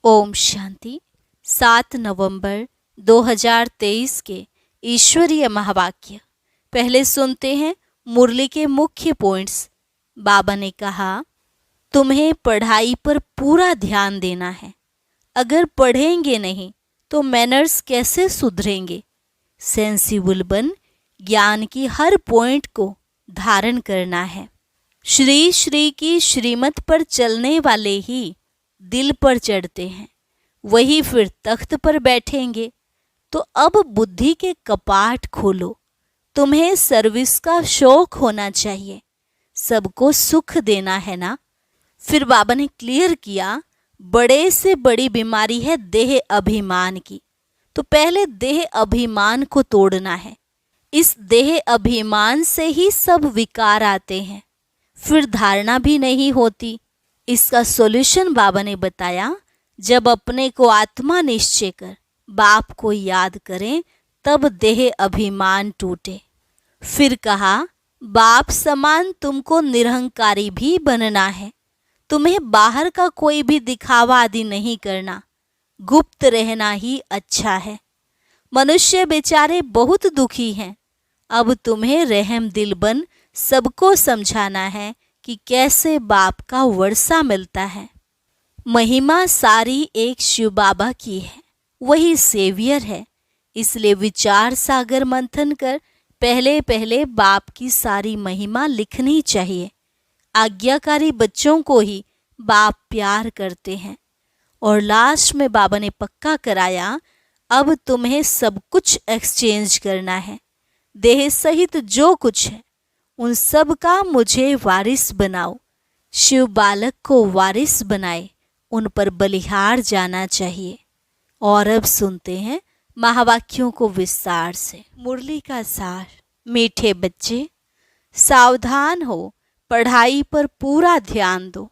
ओम शांति। 7 नवंबर 2023 के ईश्वरीय महावाक्य। पहले सुनते हैं मुरली के मुख्य पॉइंट्स। बाबा ने कहा, तुम्हें पढ़ाई पर पूरा ध्यान देना है। अगर पढ़ेंगे नहीं तो मैनर्स कैसे सुधरेंगे। सेंसिबल बन ज्ञान की हर पॉइंट को धारण करना है। श्री श्री की श्रीमत पर चलने वाले ही दिल पर चढ़ते हैं, वही फिर तख्त पर बैठेंगे। तो अब बुद्धि के कपाट खोलो। तुम्हें सर्विस का शौक होना चाहिए, सबको सुख देना है ना। फिर बाबा ने क्लियर किया, बड़े से बड़ी बीमारी है देह अभिमान की। तो पहले देह अभिमान को तोड़ना है। इस देह अभिमान से ही सब विकार आते हैं, फिर धारणा भी नहीं होती। इसका सॉल्यूशन बाबा ने बताया, जब अपने को आत्मा निश्चय कर बाप को याद करें तब देह अभिमान टूटे। फिर कहा, बाप समान तुमको निरहंकारी भी बनना है। तुम्हें बाहर का कोई भी दिखावा आदि नहीं करना, गुप्त रहना ही अच्छा है। मनुष्य बेचारे बहुत दुखी हैं। अब तुम्हें रहम दिल बन सबको समझाना है कि कैसे बाप का वर्षा मिलता है। महिमा सारी एक शिव बाबा की है, वही सेवियर है। इसलिए विचार सागर मंथन कर पहले पहले बाप की सारी महिमा लिखनी चाहिए। आज्ञाकारी बच्चों को ही बाप प्यार करते हैं। और लास्ट में बाबा ने पक्का कराया, अब तुम्हें सब कुछ एक्सचेंज करना है। देह सहित जो कुछ है उन सब का मुझे वारिस बनाओ। शिव बालक को वारिस बनाए, उन पर बलिहार जाना चाहिए। और अब सुनते हैं महावाक्यों को विस्तार से। मुरली का सार। मीठे बच्चे, सावधान हो, पढ़ाई पर पूरा ध्यान दो।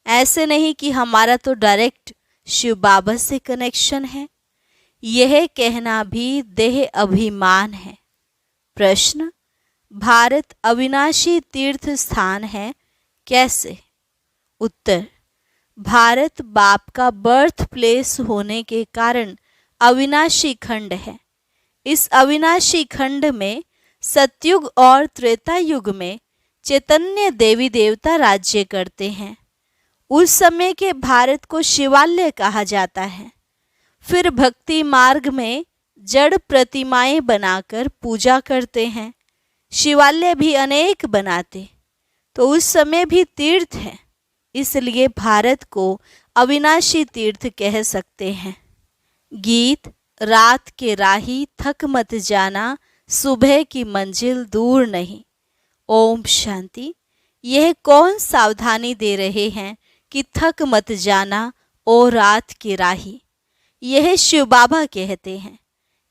ऐसे नहीं कि हमारा तो डायरेक्ट शिव बाबा से कनेक्शन है। यह कहना भी देह अभिमान है। प्रश्न, भारत अविनाशी तीर्थ स्थान है, कैसे? उत्तर, भारत बाप का बर्थ प्लेस होने के कारण अविनाशी खंड है। इस अविनाशी खंड में सतयुग और त्रेता युग में चैतन्य देवी देवता राज्य करते हैं। उस समय के भारत को शिवालय कहा जाता है। फिर भक्ति मार्ग में जड़ प्रतिमाएं बनाकर पूजा करते हैं। शिवालय भी अनेक बनाते, तो उस समय भी तीर्थ है। इसलिए भारत को अविनाशी तीर्थ कह सकते हैं। गीत, रात के राही थक मत जाना, सुबह की मंजिल दूर नहीं। ओम शांति। यह कौन सावधानी दे रहे हैं कि थक मत जाना ओ रात के राही? यह शिव बाबा कहते हैं।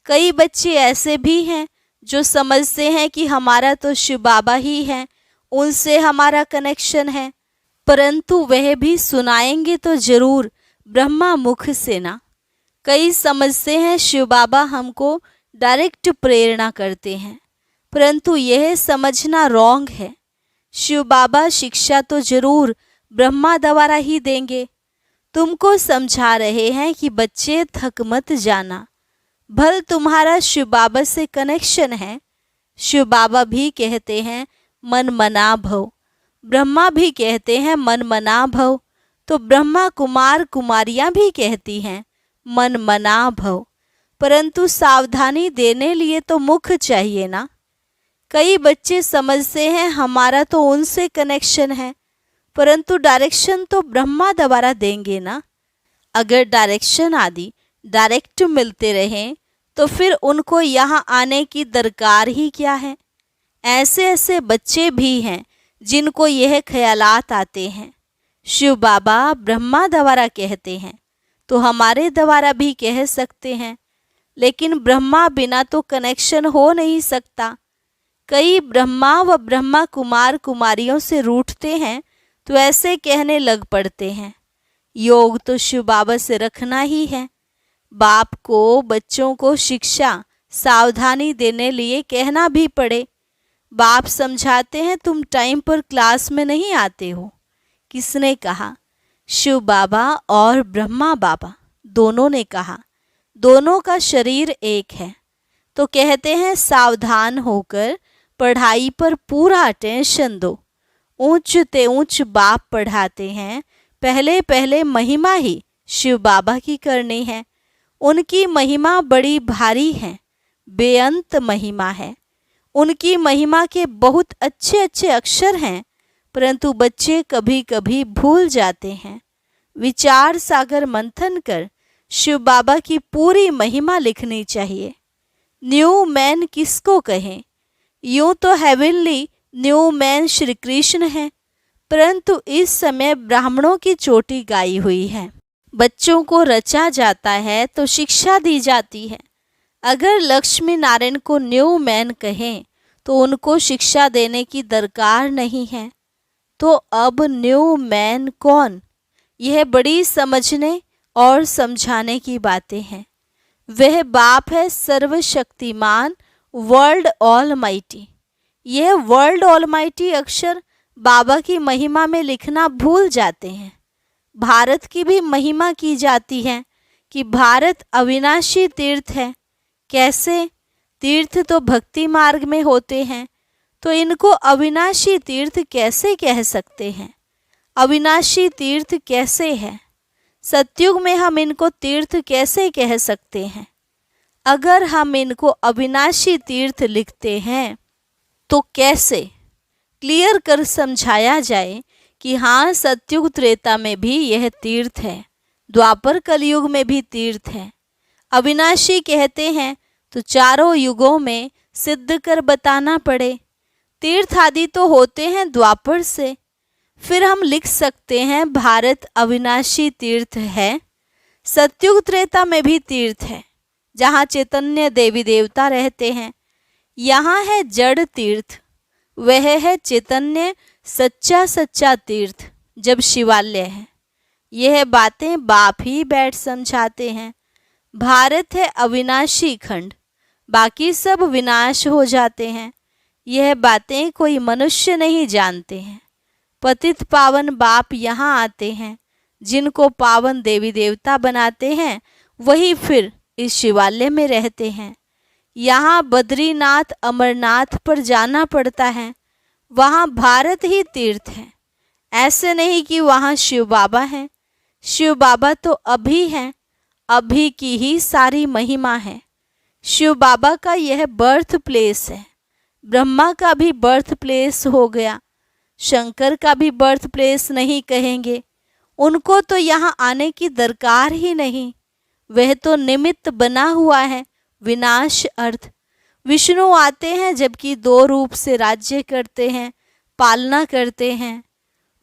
कई बच्चे ऐसे भी हैं जो समझते हैं कि हमारा तो शिव बाबा ही है, उनसे हमारा कनेक्शन है। परंतु वह भी सुनाएंगे तो जरूर ब्रह्मा मुख से ना। कई समझते हैं शिव बाबा हमको डायरेक्ट प्रेरणा करते हैं, परंतु यह समझना रॉन्ग है। शिव बाबा शिक्षा तो जरूर ब्रह्मा द्वारा ही देंगे। तुमको समझा रहे हैं कि बच्चे थक मत जाना। भल तुम्हारा शिव बाबा से कनेक्शन है। शिव बाबा भी कहते हैं मन मना भव, ब्रह्मा भी कहते हैं मन मना भव, तो ब्रह्मा कुमार कुमारियां भी कहती हैं मन मना भव। परंतु सावधानी देने लिए तो मुख चाहिए ना। कई बच्चे समझते हैं हमारा तो उनसे कनेक्शन है, परंतु डायरेक्शन तो ब्रह्मा द्वारा देंगे ना। अगर डायरेक्शन आदि डायरेक्ट मिलते रहें तो फिर उनको यहाँ आने की दरकार ही क्या है। ऐसे ऐसे बच्चे भी हैं जिनको यह ख्यालात आते हैं शिव बाबा ब्रह्मा द्वारा कहते हैं, तो हमारे द्वारा भी कह सकते हैं। लेकिन ब्रह्मा बिना तो कनेक्शन हो नहीं सकता। कई ब्रह्मा व ब्रह्मा कुमार कुमारियों से रूठते हैं, तो ऐसे कहने लग पड़ते हैं योग तो शिव बाबा से रखना ही है। बाप को बच्चों को शिक्षा सावधानी देने लिए कहना भी पड़े। बाप समझाते हैं तुम टाइम पर क्लास में नहीं आते हो। किसने कहा? शिव बाबा और ब्रह्मा बाबा दोनों ने कहा दोनों का शरीर एक है। तो कहते हैं सावधान होकर पढ़ाई पर पूरा अटेंशन दो। ऊंच ते ऊंच बाप पढ़ाते हैं, पहले पहले महिमा ही शिव बाबा की करनी है। उनकी महिमा बड़ी भारी है, बेअंत महिमा है। उनकी महिमा के बहुत अच्छे अच्छे अक्षर हैं, परंतु बच्चे कभी कभी भूल जाते हैं। विचार सागर मंथन कर शिव बाबा की पूरी महिमा लिखनी चाहिए। न्यू मैन किसको कहें? यूं तो heavenly new man Shri Krishna है, परंतु इस समय ब्राह्मणों की चोटी गाई हुई है। बच्चों को रचा जाता है तो शिक्षा दी जाती है। अगर लक्ष्मी नारायण को न्यू मैन कहें तो उनको शिक्षा देने की दरकार नहीं है। तो अब न्यू मैन कौन? यह बड़ी समझने और समझाने की बातें हैं। वह बाप है सर्वशक्तिमान, वर्ल्ड ऑलमाइटी। यह वर्ल्ड ऑलमाइटी अक्षर बाबा की महिमा में लिखना भूल जाते हैं। भारत की भी महिमा की जाती है कि भारत अविनाशी तीर्थ है। कैसे? तीर्थ तो भक्ति मार्ग में होते हैं, तो इनको अविनाशी तीर्थ कैसे कह सकते हैं? अविनाशी तीर्थ कैसे है? सतयुग में हम इनको तीर्थ कैसे कह सकते हैं? अगर हम इनको अविनाशी तीर्थ लिखते हैं तो कैसे? क्लियर कर समझाया जाए कि हाँ, सतयुग त्रेता में भी यह तीर्थ है, द्वापर कलयुग में भी तीर्थ है। अविनाशी कहते हैं तो चारों युगों में सिद्ध कर बताना पड़े। तीर्थ आदि तो होते हैं द्वापर से, फिर हम लिख सकते हैं भारत अविनाशी तीर्थ है। सतयुग त्रेता में भी तीर्थ है, जहाँ चैतन्य देवी देवता रहते हैं। यहाँ है जड़ तीर्थ, वह है चैतन्य सच्चा सच्चा तीर्थ जब शिवालय है। यह बातें बाप ही बैठ समझाते हैं। भारत है अविनाशी खंड, बाकी सब विनाश हो जाते हैं। यह बातें कोई मनुष्य नहीं जानते हैं। पतित पावन बाप यहाँ आते हैं, जिनको पावन देवी देवता बनाते हैं वही फिर इस शिवालय में रहते हैं। यहाँ बद्रीनाथ अमरनाथ पर जाना पड़ता है, वहाँ भारत ही तीर्थ है। ऐसे नहीं कि वहाँ शिव बाबा हैं। शिव बाबा तो अभी हैं, अभी की ही सारी महिमा है। शिव बाबा का यह बर्थ प्लेस है। ब्रह्मा का भी बर्थ प्लेस हो गया, शंकर का भी बर्थ प्लेस नहीं कहेंगे। उनको तो यहाँ आने की दरकार ही नहीं, वह तो निमित्त बना हुआ है। विनाश अर्थ विष्णु आते हैं, जबकि दो रूप से राज्य करते हैं, पालना करते हैं।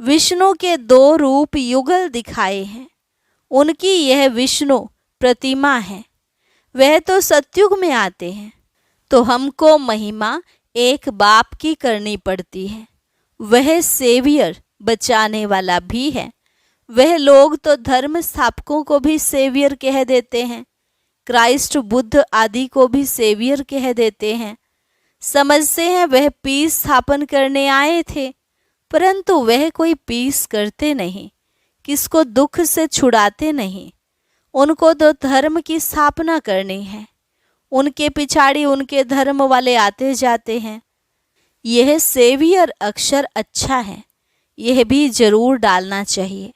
विष्णु के दो रूप युगल दिखाए हैं, उनकी यह विष्णु प्रतिमा है। वह तो सतयुग में आते हैं, तो हमको महिमा एक बाप की करनी पड़ती है। वह सेवियर बचाने वाला भी है। वह लोग तो धर्म स्थापकों को भी सेवियर कह देते हैं, क्राइस्ट बुद्ध आदि को भी सेवियर कह देते हैं। समझते हैं वह पीस स्थापन करने आए थे, परंतु वह कोई पीस करते नहीं, किसको दुख से छुड़ाते नहीं। उनको तो धर्म की स्थापना करनी है। उनके पिछाड़ी उनके धर्म वाले आते जाते हैं। यह सेवियर अक्षर अच्छा है, यह भी जरूर डालना चाहिए।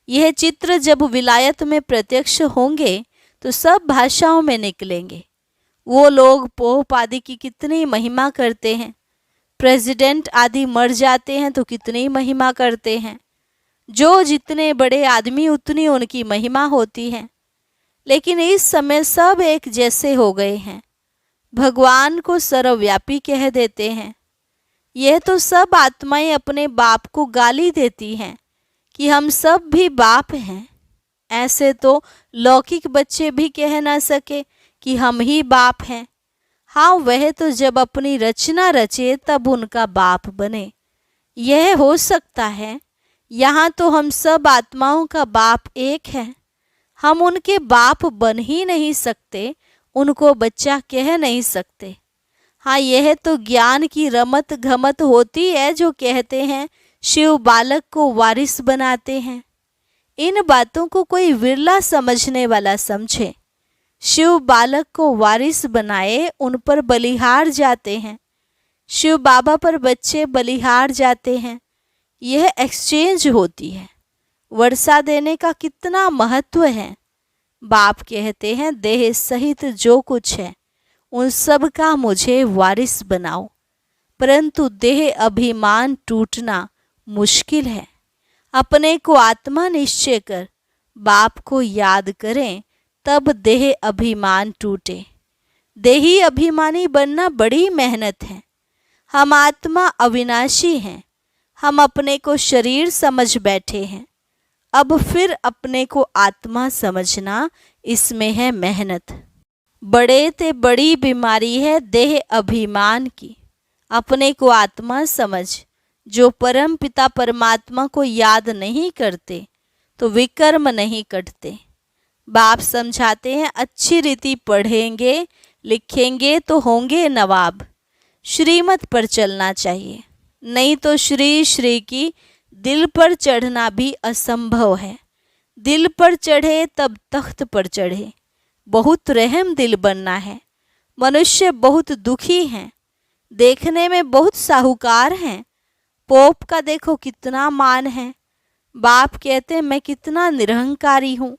यह चित्र जब विलायत में प्रत्यक्ष होंगे तो सब भाषाओं में निकलेंगे। वो लोग पोप आदि की कितनी महिमा करते हैं, प्रेसिडेंट आदि मर जाते हैं तो कितनी महिमा करते हैं। जो जितने बड़े आदमी उतनी उनकी महिमा होती है। लेकिन इस समय सब एक जैसे हो गए हैं, भगवान को सर्वव्यापी कह देते हैं। यह तो सब आत्माएं अपने बाप को गाली देती हैं कि हम सब भी बाप हैं। ऐसे तो लौकिक बच्चे भी कह ना सके कि हम ही बाप हैं। हाँ, वह तो जब अपनी रचना रचे तब उनका बाप बने, यह हो सकता है। यहाँ तो हम सब आत्माओं का बाप एक है। हम उनके बाप बन ही नहीं सकते, उनको बच्चा कह नहीं सकते। हाँ, यह तो ज्ञान की रमत घमत होती है जो कहते हैं शिव बालक को वारिस बनाते हैं। इन बातों को कोई विरला समझने वाला समझे। शिव बालक को वारिस बनाए, उन पर बलिहार जाते हैं। शिव बाबा पर बच्चे बलिहार जाते हैं। यह एक्सचेंज होती है। वर्षा देने का कितना महत्व है। बाप कहते हैं देह सहित जो कुछ है उन सब का मुझे वारिस बनाओ, परंतु देह अभिमान टूटना मुश्किल है। अपने को आत्मा निश्चय कर बाप को याद करें, तब देह अभिमान टूटे। देही अभिमानी बनना बड़ी मेहनत है। हम आत्मा अविनाशी हैं। हम अपने को शरीर समझ बैठे हैं। अब फिर अपने को आत्मा समझना, इसमें है मेहनत। बड़े ते बड़ी बीमारी है देह अभिमान की। अपने को आत्मा समझ। जो परम पिता परमात्मा को याद नहीं करते तो विकर्म नहीं कटते। बाप समझाते हैं अच्छी रीति पढ़ेंगे लिखेंगे तो होंगे नवाब। श्रीमत पर चलना चाहिए, नहीं तो श्री श्री की दिल पर चढ़ना भी असंभव है। दिल पर चढ़े तब तख्त पर चढ़े। बहुत रहम दिल बनना है। मनुष्य बहुत दुखी हैं, देखने में बहुत साहूकार हैं। पोप का देखो कितना मान है। बाप कहते मैं कितना निरहंकारी हूँ।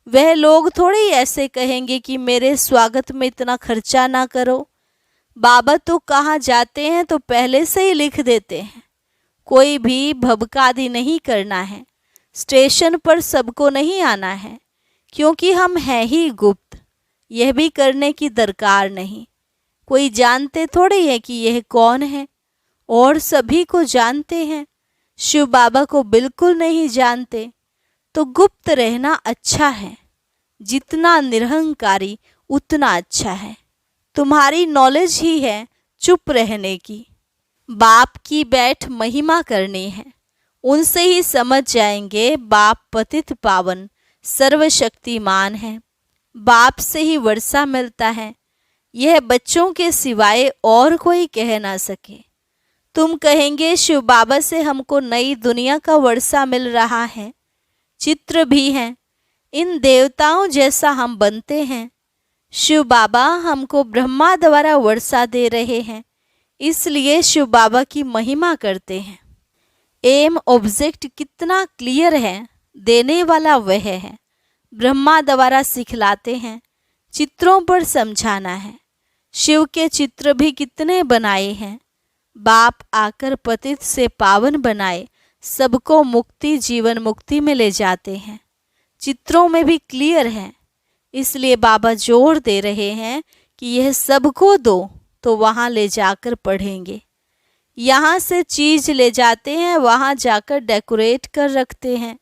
वह लोग थोड़ी ऐसे कहेंगे कि मेरे स्वागत में इतना खर्चा ना करो। बाबा तो कहाँ जाते हैं तो पहले से ही लिख देते हैं। कोई भी भबकादी नहीं करना है। स्टेशन पर सबको नहीं आना है, क्योंकि हम हैं ही गुप्त। यह भी करने की दरकार नहीं। कोई जानते थोड़ी है कि यह कौन है, और सभी को जानते हैं। शिव बाबा को बिल्कुल नहीं जानते, तो गुप्त रहना अच्छा है। जितना निरहंकारी उतना अच्छा है। तुम्हारी नॉलेज ही है चुप रहने की। बाप की बैठ महिमा करनी है। उनसे ही समझ जाएंगे बाप पतित पावन सर्वशक्तिमान है। बाप से ही वर्षा मिलता है। यह बच्चों के सिवाय और कोई कह ना सके। तुम कहेंगे शिव बाबा से हमको नई दुनिया का वर्षा मिल रहा है। चित्र भी हैं। इन देवताओं जैसा हम बनते हैं। शिव बाबा हमको ब्रह्मा द्वारा वर्षा दे रहे हैं, इसलिए शिव बाबा की महिमा करते हैं। एम ऑब्जेक्ट कितना क्लियर है। देने वाला वह है। ब्रह्मा द्वारा सिखलाते हैं। चित्रों पर समझाना है। शिव के चित्र भी कितने बनाए हैं। बाप आकर पतित से पावन बनाए सबको मुक्ति जीवन मुक्ति में ले जाते हैं। चित्रों में भी क्लियर है। इसलिए बाबा जोर दे रहे हैं कि यह सबको दो तो वहाँ ले जाकर पढ़ेंगे। यहाँ से चीज़ ले जाते हैं, वहाँ जाकर डेकोरेट कर रखते हैं।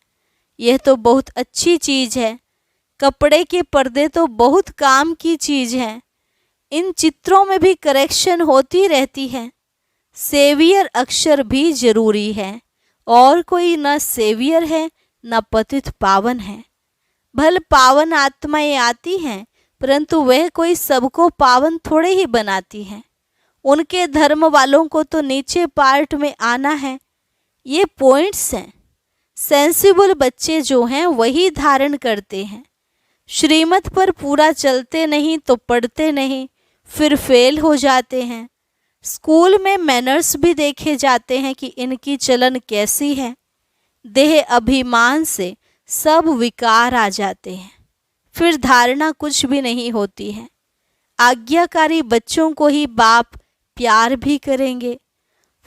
यह तो बहुत अच्छी चीज़ है। कपड़े के पर्दे तो बहुत काम की चीज़ है। इन चित्रों में भी करेक्शन होती रहती है। सेवियर अक्षर भी जरूरी है, और कोई न सेवियर है न पतित पावन है। भल पावन आत्माएं आती हैं, परंतु वह कोई सबको पावन थोड़े ही बनाती हैं। उनके धर्म वालों को तो नीचे पार्ट में आना है। ये पॉइंट्स हैं। सेंसिबल बच्चे जो हैं वही धारण करते हैं। श्रीमत पर पूरा चलते नहीं तो पढ़ते नहीं, फिर फेल हो जाते हैं। स्कूल में मैनर्स भी देखे जाते हैं कि इनकी चलन कैसी है। देह अभिमान से सब विकार आ जाते हैं, फिर धारणा कुछ भी नहीं होती है। आज्ञाकारी बच्चों को ही बाप प्यार भी करेंगे।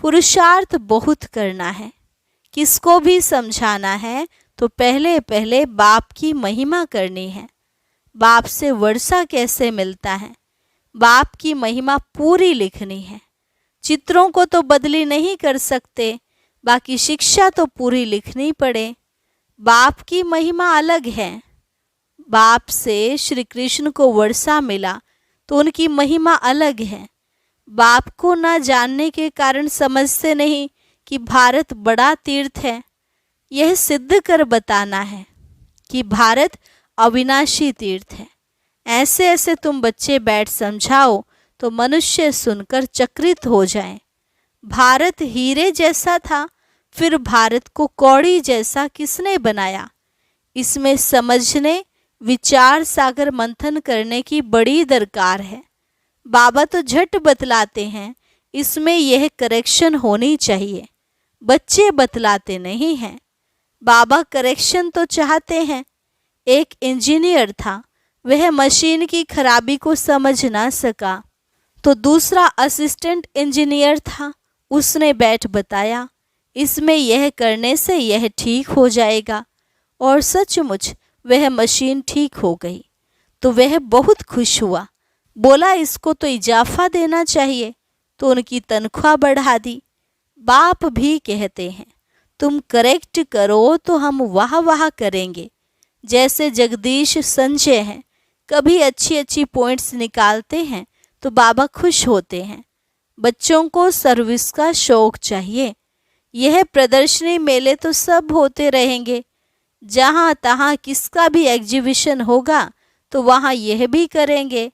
पुरुषार्थ बहुत करना है। किसको भी समझाना है तो पहले पहले बाप की महिमा करनी है। बाप से वर्षा कैसे मिलता है, बाप की महिमा पूरी लिखनी है। चित्रों को तो बदली नहीं कर सकते, बाकी शिक्षा तो पूरी लिखनी पड़े। बाप की महिमा अलग है। बाप से श्री कृष्ण को वर्षा मिला तो उनकी महिमा अलग है। बाप को न जानने के कारण समझते नहीं कि भारत बड़ा तीर्थ है। यह सिद्ध कर बताना है कि भारत अविनाशी तीर्थ है। ऐसे ऐसे तुम बच्चे बैठ समझाओ तो मनुष्य सुनकर चकित हो जाएं। भारत हीरे जैसा था, फिर भारत को कौड़ी जैसा किसने बनाया? इसमें समझने, विचार सागर मंथन करने की बड़ी दरकार है। बाबा तो झट बतलाते हैं, इसमें यह करेक्शन होनी चाहिए। बच्चे बतलाते नहीं हैं। बाबा करेक्शन तो चाहते हैं। एक इंजीनियर था, वह मशीन की खराबी को समझ ना सका, तो दूसरा असिस्टेंट इंजीनियर था, उसने बैठ बताया, इसमें यह करने से यह ठीक हो जाएगा। और सचमुच वह मशीन ठीक हो गई। तो वह बहुत खुश हुआ, बोला इसको तो इजाफा देना चाहिए, तो उनकी तनख्वाह बढ़ा दी। बाप भी कहते हैं, तुम करेक्ट करो तो हम वाह वाह करेंगे। जैसे जगदीश संजय हैं, कभी अच्छी अच्छी पॉइंट्स निकालते हैं तो बाबा खुश होते हैं। बच्चों को सर्विस का शौक चाहिए। यह प्रदर्शनी मेले तो सब होते रहेंगे, जहाँ तहाँ किसका भी एग्जीबिशन होगा तो वहाँ यह भी करेंगे।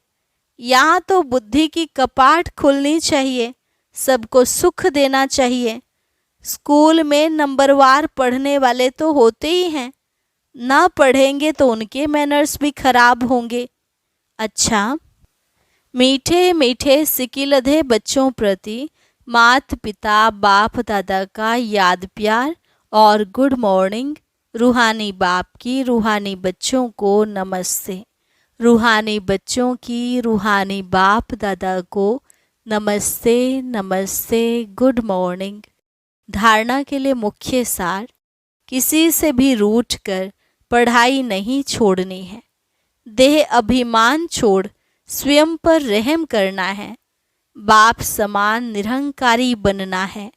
यहाँ तो बुद्धि की कपाट खुलनी चाहिए, सबको सुख देना चाहिए। स्कूल में नंबरवार पढ़ने वाले तो होते ही हैं, ना पढ़ेंगे तो उनके मैनर्स भी खराब होंगे। अच्छा, मीठे मीठे सिकिलधे बच्चों प्रति माता पिता बाप दादा का याद प्यार और गुड मॉर्निंग। रूहानी बाप की रूहानी बच्चों को नमस्ते। रूहानी बच्चों की रूहानी बाप दादा को नमस्ते नमस्ते, गुड मॉर्निंग। धारणा के लिए मुख्य सार, किसी से भी रूठ कर पढ़ाई नहीं छोड़नी है। देह अभिमान छोड़ स्वयं पर रहम करना है। बाप समान निरहंकारी बनना है।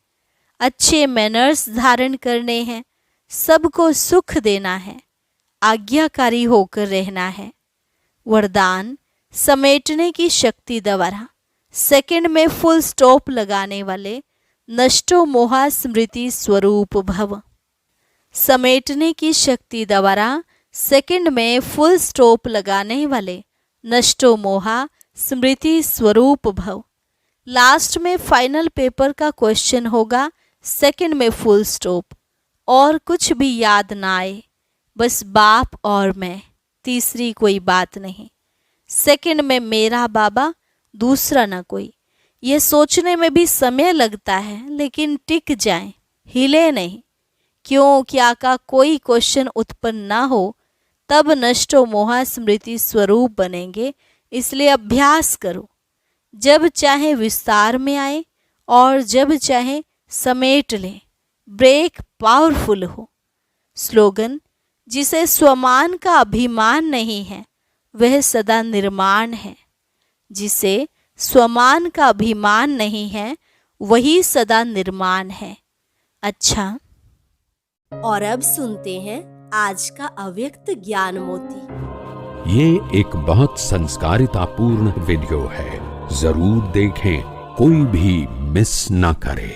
अच्छे मैनर्स धारण करने हैं। सबको सुख देना है। आज्ञाकारी होकर रहना है। वरदान, समेटने की शक्ति द्वारा सेकंड में फुल स्टॉप लगाने वाले नष्टो मोहा स्मृति स्वरूप भव। समेटने की शक्ति द्वारा सेकंड में फुल स्टॉप लगाने वाले नष्टो मोहा स्मृति स्वरूप भव। लास्ट में फाइनल पेपर का क्वेश्चन होगा, सेकंड में फुल स्टॉप, और कुछ भी याद ना आए, बस बाप और मैं, तीसरी कोई बात नहीं। सेकंड में मेरा बाबा, दूसरा ना कोई। ये सोचने में भी समय लगता है, लेकिन टिक जाएं, हिले नहीं। क्यों क्या का कोई क्वेश्चन उत्पन्न ना हो, तब नष्टो मोहा स्मृति स्वरूप बनेंगे। इसलिए अभ्यास करो। जब चाहे विस्तार में आए और जब चाहे समेट ले। ब्रेक पावरफुल हो। स्लोगन, जिसे स्वमान का अभिमान नहीं है वह सदा निर्माण है। जिसे स्वमान का अभिमान नहीं है वही सदा निर्माण है। अच्छा, और अब सुनते हैं आज का अव्यक्त ज्ञान मोती। ये एक बहुत संस्कारितापूर्ण वीडियो है, जरूर देखें, कोई भी मिस ना करे।